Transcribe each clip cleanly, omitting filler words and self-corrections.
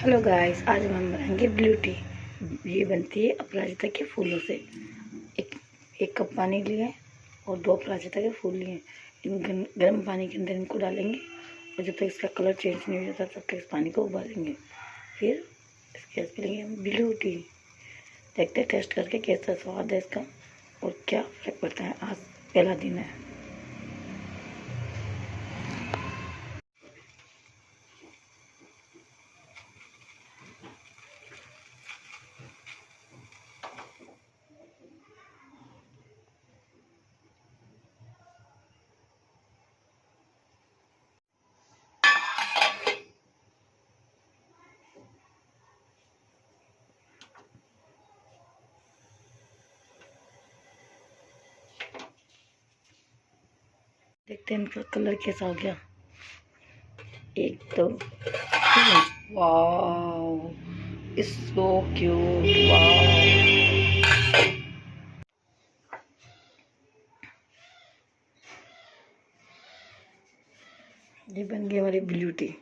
Hello guys, आज हम बनाएंगे ब्लू टी। ये बनती है अपराजिता के फूलों से। एक कप पानी लिए और 2 अपराजिता के फूल लिए। इन गर्म पानी के अंदर इनको डालेंगे और जब तक इसका कलर चेंज नहीं हो जाता तब तक इस पानी को उबालेंगे। फिर इसके बाद पिलेंगे हम ब्लू टी। देखते हैं टेस्ट करके कैसा स्वाद है इसका और क्या फर्क पड़ता है। आज पहला दिन है। देखते हैं इनका कलर कैसा हो गया। 1 2 3। Wow, it's so cute. Wow, ये बन गई हमारी ब्लू टी।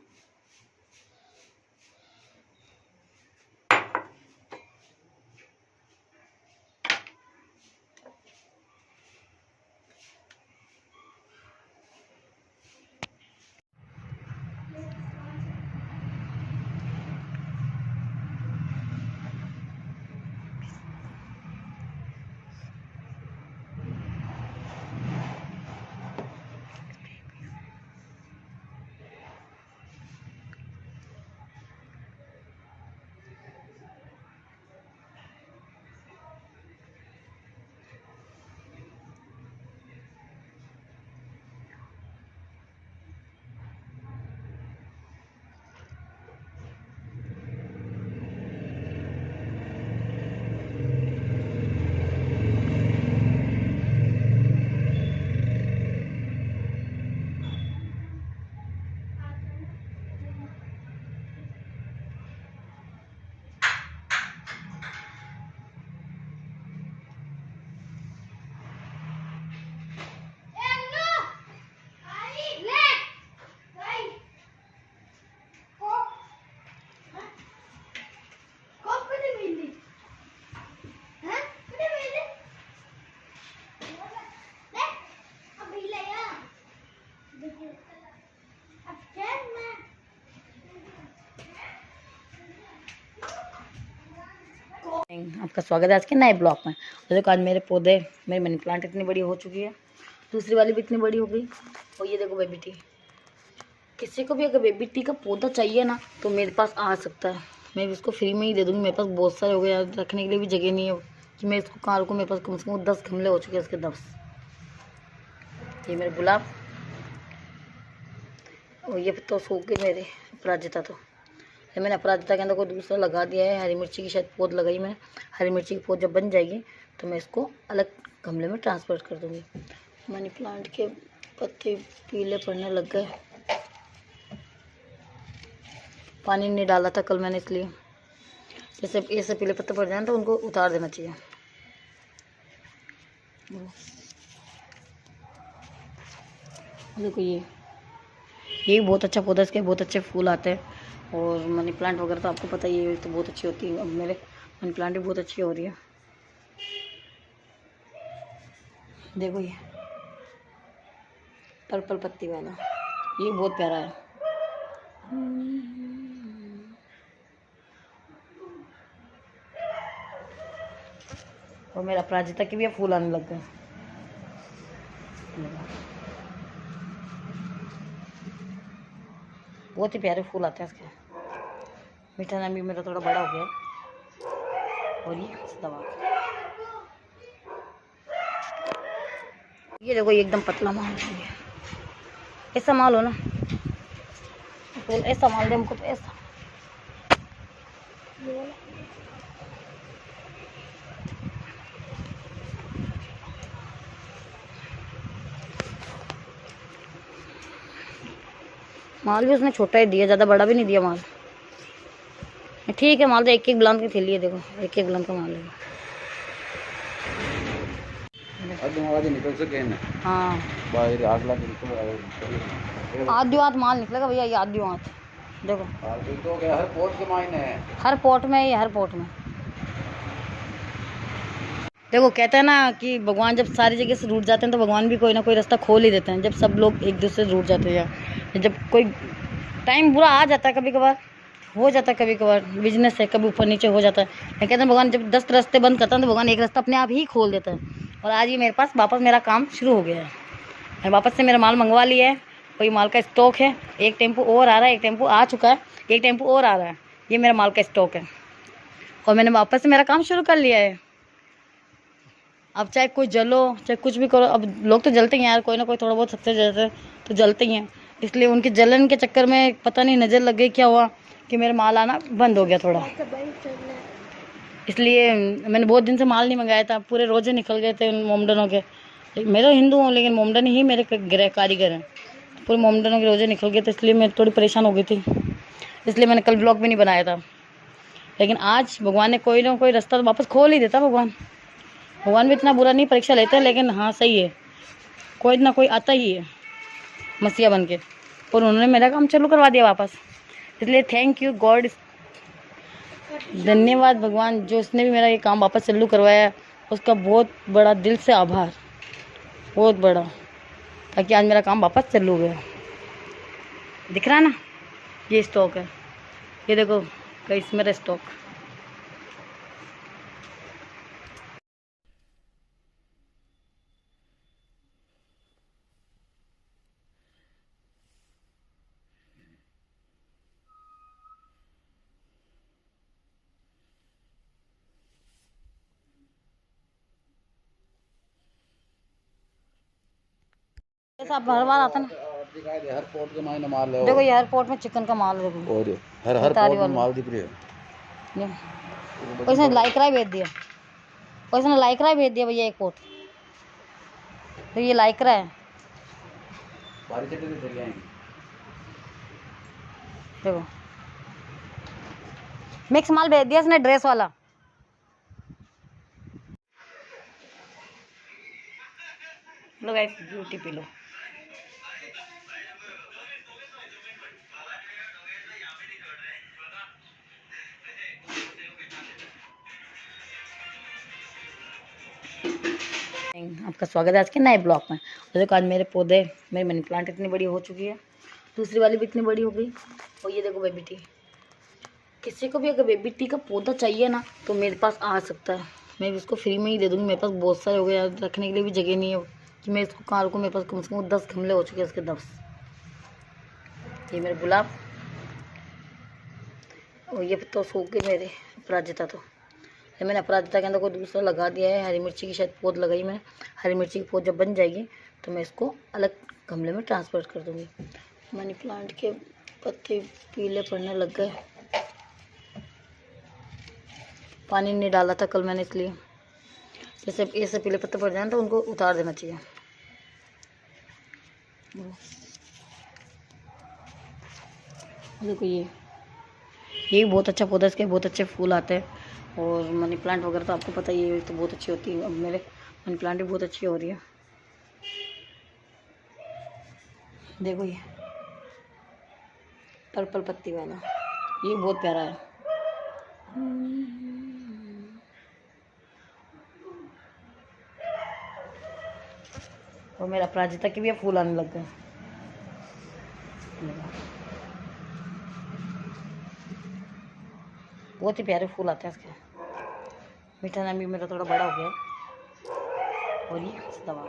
आपका स्वागत है आज के नए ब्लॉग में। तो देखो आज मेरे पौधे, मेरी मनी प्लांट इतनी बड़ी हो चुकी है, दूसरी वाली भी इतनी बड़ी हो गई। और ये देखो बेबी टी। किसी को भी अगर बेबी टी का पौधा चाहिए ना तो मेरे पास आ सकता है, मैं इसको फ्री में ही दे दूँगी। मेरे पास बहुत सारे हो गए, रखने के लिए भी जगह नहीं है कि मैं इसको कहाँ रखूँ। मेरे पास कम से कम 10 गमले हो चुके हैं इसके 10। ये मेरे गुलाब और ये तो सूख गए मेरे अपराजिता। तो ये मैंने अपराजिता के अंदर कोई दूसरा लगा दिया है। हरी मिर्ची की शायद पौध लगाई मैंने। हरी मिर्ची की पौध जब बन जाएगी तो मैं इसको अलग गमले में ट्रांसफ़र कर दूँगी। मनी प्लांट के पत्ते पीले पड़ने लग गए, पानी नहीं डाला था कल मैंने, इसलिए जैसे ऐसे पीले पत्ते पड़ जाए तो उनको उतार देना चाहिए। देखो ये बहुत अच्छा पौधा, इसके बहुत अच्छे फूल आते हैं। और मनी प्लांट वगैरह तो आपको पता ही है, तो बहुत अच्छी होती है। अब मेरे मनी प्लांट भी बहुत अच्छी हो रही है। देखो ये पर्पल पत्ती वाला, ये बहुत प्यारा है। और मेरा अपराजिता के भी फूल आने लग गए। बहुत ही प्यारे फूल आते हैं इसके। मीठा नाम भी मेरा थोड़ा बड़ा हो गया। और ये दवा, ये देखो ये एकदम पतला माल है। ऐसा माल हो ना, फूल ऐसा माल दे हमको तो ऐसा। माल भी उसने छोटा ही दिया, ज़्यादा बड़ा भी नहीं दिया माल। ठीक है, माल तो 1-1 बुलंद की थैली है। देखो 1-1 बुलंद का माल है। निकल सके ना। हाँ, आधी हाथ माल निकलेगा भैया, ये आधी हाथ। देखो तो हर पोर्ट के मायने है, हर पोर्ट में ही, हर पोर्ट में। देखो कहते हैं ना कि भगवान जब सारी जगह से रूठ जाते हैं तो भगवान भी कोई ना कोई रास्ता खोल ही देते हैं। जब सब लोग एक दूसरे से रूठ जाते हैं या जब कोई टाइम बुरा आ जाता है, कभी कभार हो जाता है, कभी कभार बिजनेस है कभी ऊपर नीचे हो जाता है, लेकिन कहते हैं भगवान जब 10 रास्ते बंद करता है तो भगवान एक रास्ता अपने आप ही खोल देता है। और आज ये मेरे पास वापस मेरा काम शुरू हो गया है। मैं वापस से मेरा माल मंगवा लिया है, वही माल का स्टॉक है। एक टेम्पो और आ रहा है, एक टेम्पो आ चुका है, एक टेम्पो और आ रहा है। ये मेरा माल का स्टॉक है और मैंने वापस से मेरा काम शुरू कर लिया है। अब चाहे कोई जलो चाहे कुछ भी करो, अब लोग तो जलते ही हैं यार, कोई ना कोई थोड़ा बहुत सक्सेस जैसे तो जलते ही हैं। इसलिए उनके जलन के चक्कर में पता नहीं नज़र लग गई क्या हुआ कि मेरा माल आना बंद हो गया थोड़ा। इसलिए मैंने बहुत दिन से माल नहीं मंगाया था, पूरे रोजे निकल गए थे उन मोमडनों के। मैं तो हिंदू हूँ लेकिन मोमडन ही मेरे गृह कारीगर हैं, पूरे मोमडनों के रोजे निकल गए थे, इसलिए मैं थोड़ी परेशान हो गई थी। इसलिए मैंने कल ब्लॉग भी नहीं बनाया था। लेकिन आज भगवान ने कोई ना कोई रास्ता वापस खोल ही देता। भगवान भी इतना बुरा नहीं परीक्षा लेते, लेकिन हाँ सही है, कोई ना कोई आता ही है मसीहा बन के। और उन्होंने मेरा काम चालू करवा दिया वापस, इसलिए थैंक यू गॉड, धन्यवाद भगवान जो उसने भी मेरा ये काम वापस चालू करवाया, उसका बहुत बड़ा दिल से आभार, बहुत बड़ा, ताकि आज मेरा काम वापस चालू गया। दिख रहा है ना, ये स्टॉक है, ये देखो गाइस मेरा स्टॉक। आप हर बार आता ना, हर पोर्ट के मायने माल है। देखो ये हर पोर्ट में चिकन का माल है, देखो और हर पोर्ट में माल दिख रही है। कोई इसने लाइक्रा भेज दिया, कोई इसने लाइक्रा भेज दिया भैया एक पोर्ट, तो ये लाइक्रा है। देखो मिक्स माल भेज दिया इसने, ड्रेस वाला। लो गाइस ब्यूटी पी लो। आपका स्वागत है आज के नए ब्लॉग में। तो देखो आज मेरे पौधे, मेरी मनी प्लांट इतनी बड़ी हो चुकी है, दूसरी वाली भी इतनी बड़ी हो गई। और ये देखो बेबी टी, किसी को भी अगर बेबी टी का पौधा चाहिए ना तो मेरे पास आ सकता है, मैं भी उसको फ्री में ही दे दूँगी। मेरे पास बहुत सारे हो गए यार, रखने के लिए भी जगह नहीं है कि मैं इसको कहाँ रखूँ। मेरे पास कम से कम 10 गमले हो चुके हैं इसके 10। ये मेरे गुलाब, और ये तो सूख गए मेरे अपराजिता। तो मैंने अपराजिता के अंदर कोई दूसरा लगा दिया है, हरी मिर्ची की शायद पौध लगाई मैंने। हरी मिर्ची की पौध जब बन जाएगी तो मैं इसको अलग गमले में ट्रांसफ़र कर दूँगी। मनी प्लांट के पत्ते पीले पड़ने लग गए, पानी नहीं डाला था कल मैंने, इसलिए जैसे ऐसे पीले पत्ते पड़ जाए तो उनको उतार देना चाहिए। देखो ये बहुत अच्छा पौधा, इसके बहुत अच्छे फूल आते हैं। और मनी प्लांट वगैरह तो आपको पता ही है, तो बहुत अच्छी होती है। अब मेरे मनी प्लांट भी बहुत अच्छी हो रही है। देखो ये पर्पल पत्ती वाला, ये बहुत प्यारा है। और मेरा अपराजिता के भी फूल आने लग गए। बहुत ही प्यारे फूल आते हैं इसके। मीठा नाम भी मेरा थोड़ा बड़ा हो गया। और ये दवा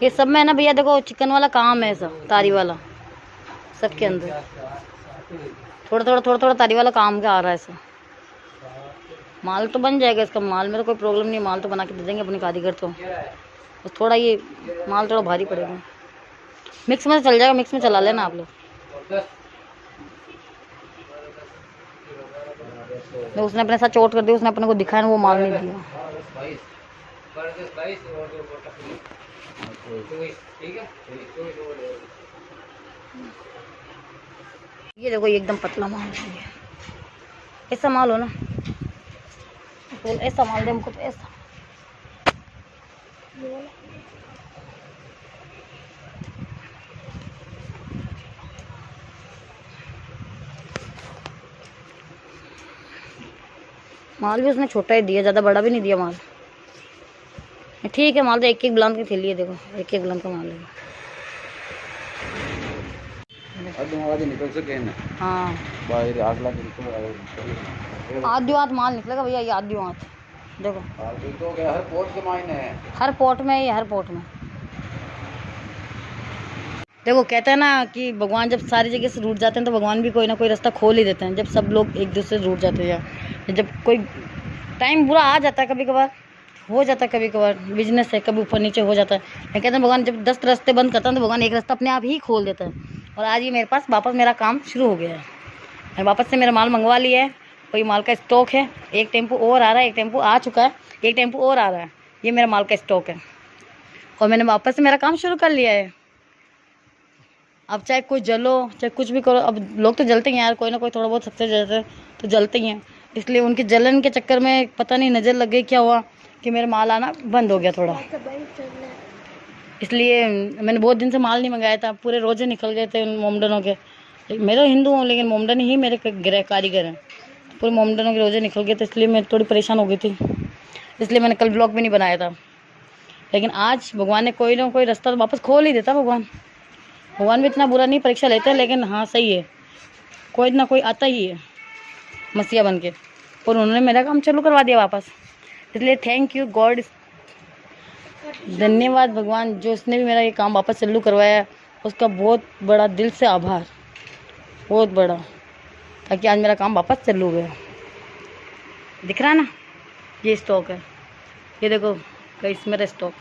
ये सब में है ना भैया, देखो चिकन वाला काम है, सब तारी वाला सबके अंदर थोड़ा तारी वाला काम का आ रहा है सब। माल तो बन जाएगा इसका, माल में तो कोई प्रॉब्लम नहीं, माल तो बना के दे देंगे अपने कारीगर तो। बस थोड़ा ये माल थोड़ा भारी पड़ेगा। मिक्स में चल जाएगा, मिक्स में चला लेना आप लोग। तो उसने अपने साथ चोट कर दी, उसने अपने को दिखाया ना, वो माल नहीं दिया। ये देखो, ये एकदम पतला माल है, ऐसा माल हो ना, ऐसा माल दे हमको, तो ऐसा। माल भी उसने छोटा ही दिया, ज़्यादा बड़ा भी नहीं दिया माल। ठीक है, माल तो एक बुलंद की थैली है, देखो एक बुलंद का माल है। निकल सके ना। हाँ, बाहर आगला आधी हाथ माल निकलेगा भैया, ये आधी हाथ देखो। तो क्या हर पोर्ट के मायने है, हर पोर्ट में, ये हर पोर्ट में। देखो कहते हैं ना कि भगवान जब सारी जगह से रूठ जाते हैं तो भगवान भी कोई ना कोई रास्ता खोल ही देते हैं। जब सब लोग एक दूसरे से रूठ जाते हैं, या जब कोई टाइम बुरा आ जाता है, कभी कभार हो जाता है, कभी कभार बिजनेस है, कभी ऊपर नीचे हो जाता है। मैं कहते हैं भगवान जब 10 रास्ते बंद करता है तो भगवान एक रास्ता अपने आप ही खोल देता है। और आज ये मेरे पास वापस मेरा काम शुरू हो गया है। मैं वापस से मेरा माल मंगवा लिया है, कोई माल का स्टॉक है। एक टेम्पो और आ रहा है, एक टेम्पो आ चुका है, एक टेम्पो और आ रहा है। ये मेरा माल का स्टॉक है और मैंने वापस से मेरा काम शुरू कर लिया है। अब चाहे कोई जलो, चाहे कुछ भी करो, अब लोग तो जलते ही हैं यार, कोई ना कोई थोड़ा बहुत सक्सेस जलते हैं तो जलते ही हैं। इसलिए उनके जलन के चक्कर में पता नहीं नज़र लग गई क्या हुआ कि मेरा माल आना बंद हो गया थोड़ा। इसलिए मैंने बहुत दिन से माल नहीं मंगाया था, पूरे रोजे निकल गए थे उन मोमडनों के। मैं तो हिंदू हूँ लेकिन मोमडन ही मेरे गृह कारीगर हैं, पूरे मोमडनों के रोजे निकल गए थे। इसलिए मैं थोड़ी परेशान हो गई थी, इसलिए मैंने कल ब्लॉग भी नहीं बनाया था। लेकिन आज भगवान ने कोई ना कोई रास्ता तो वापस खोल ही देता। भगवान भी इतना बुरा नहीं परीक्षा लेते हैं, लेकिन हाँ सही है, कोई ना कोई आता ही है मसीहा बन के। और उन्होंने मेरा काम चालू करवा दिया वापस। इसलिए थैंक यू गॉड, धन्यवाद भगवान जो उसने भी मेरा ये काम वापस चालू करवाया, उसका बहुत बड़ा दिल से आभार, बहुत बड़ा, ताकि आज मेरा काम वापस चालू गया। दिख रहा है ना, ये स्टॉक है, ये देखो गाइस मेरा स्टॉक।